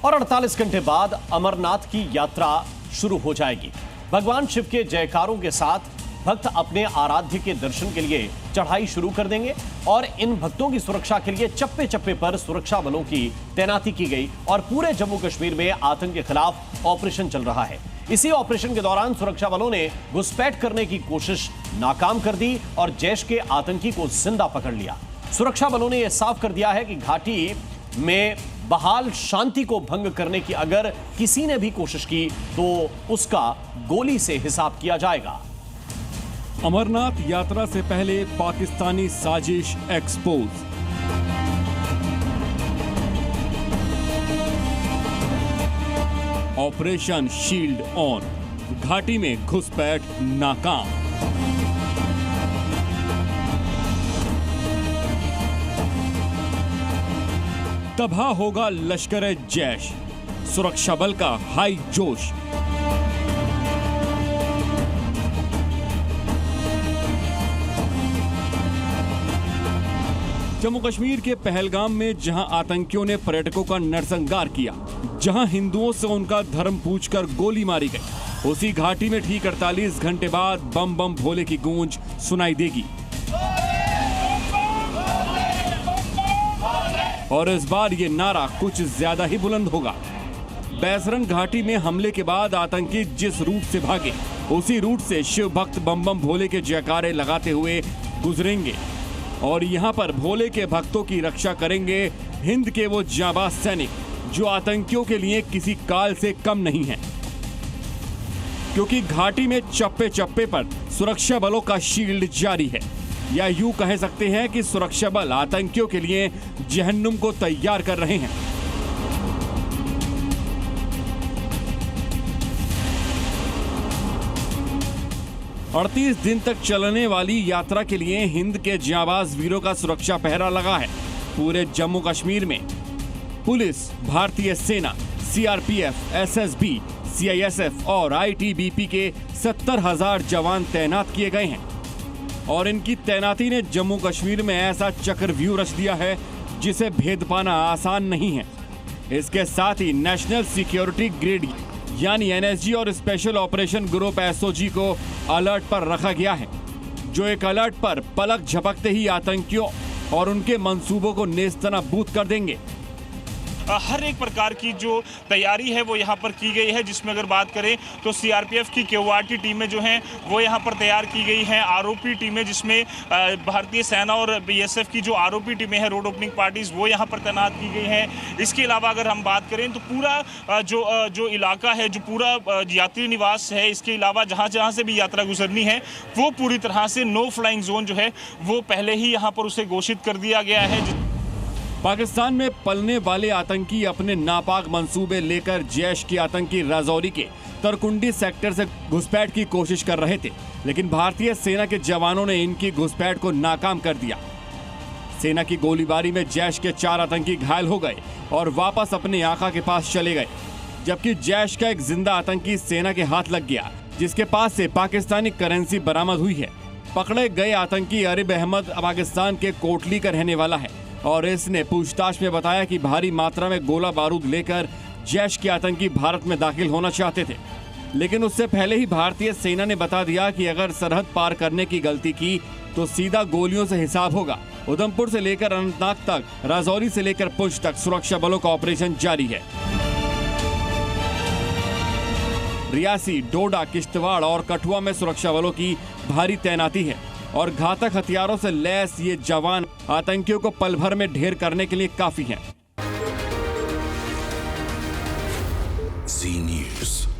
और 48 घंटे बाद अमरनाथ की यात्रा शुरू हो जाएगी। भगवान शिव के जयकारों के साथ भक्त अपने आराध्य के दर्शन के लिए चढ़ाई शुरू कर देंगे और इन भक्तों की सुरक्षा के लिए चप्पे चप्पे पर सुरक्षा बलों की तैनाती की गई और पूरे जम्मू कश्मीर में आतंक के खिलाफ ऑपरेशन चल रहा है। इसी ऑपरेशन के दौरान सुरक्षा बलों ने घुसपैठ करने की कोशिश नाकाम कर दी और जैश के आतंकी को जिंदा पकड़ लिया। सुरक्षा बलों ने यह साफ कर दिया है कि घाटी में बहाल शांति को भंग करने की अगर किसी ने भी कोशिश की तो उसका गोली से हिसाब किया जाएगा। अमरनाथ यात्रा से पहले पाकिस्तानी साजिश एक्सपोज। ऑपरेशन शील्ड ऑन, घाटी में घुसपैठ नाकाम। तबाह होगा लश्कर-ए-जैश, सुरक्षा बल का हाई जोश। जम्मू कश्मीर के पहलगाम में जहां आतंकियों ने पर्यटकों का नरसंहार किया, जहां हिंदुओं से उनका धर्म पूछकर गोली मारी गई, उसी घाटी में ठीक 48 घंटे बाद बम बम भोले की गूंज सुनाई देगी। और इस बार ये नारा कुछ ज्यादा ही बुलंद होगा। बैसरन घाटी में हमले के बाद आतंकी जिस रूट से भागे, उसी रूट से शिव भक्त बम बम भोले के जयकारे लगाते हुए गुजरेंगे और यहाँ पर भोले के भक्तों की रक्षा करेंगे हिंद के वो जाबाज सैनिक जो आतंकियों के लिए किसी काल से कम नहीं हैं। क्योंकि घाटी में चप्पे चप्पे पर सुरक्षा बलों का शील्ड जारी है, या यूं कह सकते हैं कि सुरक्षा बल आतंकियों के लिए जहन्नुम को तैयार कर रहे हैं। अड़तीस दिन तक चलने वाली यात्रा के लिए हिंद के जाबाज वीरों का सुरक्षा पहरा लगा है। पूरे जम्मू कश्मीर में पुलिस, भारतीय सेना, सीआरपीएफ, एसएसबी, सीआईएसएफ और आईटीबीपी के 70,000 जवान तैनात किए गए हैं और इनकी तैनाती ने जम्मू कश्मीर में ऐसा चक्रव्यूह रच दिया है जिसे भेद पाना आसान नहीं है। इसके साथ ही नेशनल सिक्योरिटी ग्रिड यानी एनएसजी और स्पेशल ऑपरेशन ग्रुप एसओजी को अलर्ट पर रखा गया है, जो एक अलर्ट पर पलक झपकते ही आतंकियों और उनके मंसूबों को नेस्तनाबूद कर देंगे। हर एक प्रकार की जो तैयारी है वो यहाँ पर की गई है, जिसमें अगर बात करें तो सीआरपीएफ की क्यूआरटी टीमें जो हैं वो यहाँ पर तैयार की गई हैं। आरओपी टीमें जिसमें भारतीय सेना और बीएसएफ की जो आरओपी टीमें हैं, रोड ओपनिंग पार्टीज, वो यहाँ पर तैनात की गई हैं। इसके अलावा अगर हम बात करें तो पूरा जो इलाका है, जो पूरा यात्री निवास है, इसके अलावा जहाँ जहाँ से भी यात्रा गुजरनी है वो पूरी तरह से नो फ्लाइंग जोन जो है वो पहले ही यहाँ पर उसे घोषित कर दिया गया है। पाकिस्तान में पलने वाले आतंकी अपने नापाक मंसूबे लेकर जैश की आतंकी राजौरी के तरकुंडी सेक्टर से घुसपैठ की कोशिश कर रहे थे, लेकिन भारतीय सेना के जवानों ने इनकी घुसपैठ को नाकाम कर दिया। सेना की गोलीबारी में जैश के 4 आतंकी घायल हो गए और वापस अपने आका के पास चले गए, जबकि जैश का एक जिंदा आतंकी सेना के हाथ लग गया, जिसके पास से पाकिस्तानी करेंसी बरामद हुई है। पकड़े गए आतंकी अरिब अहमद पाकिस्तान के कोटली का रहने वाला है और इसने पूछताछ में बताया कि भारी मात्रा में गोला बारूद लेकर जैश के आतंकी भारत में दाखिल होना चाहते थे, लेकिन उससे पहले ही भारतीय सेना ने बता दिया कि अगर सरहद पार करने की गलती की तो सीधा गोलियों से हिसाब होगा। उधमपुर से लेकर अनंतनाग तक, राजौरी से लेकर पुंछ तक सुरक्षा बलों का ऑपरेशन जारी है। रियासी, डोडा, किश्तवाड़ और कठुआ में सुरक्षा बलों की भारी तैनाती है और घातक हथियारों से लैस ये जवान आतंकियों को पल भर में ढेर करने के लिए काफी हैं। जी न्यूज़।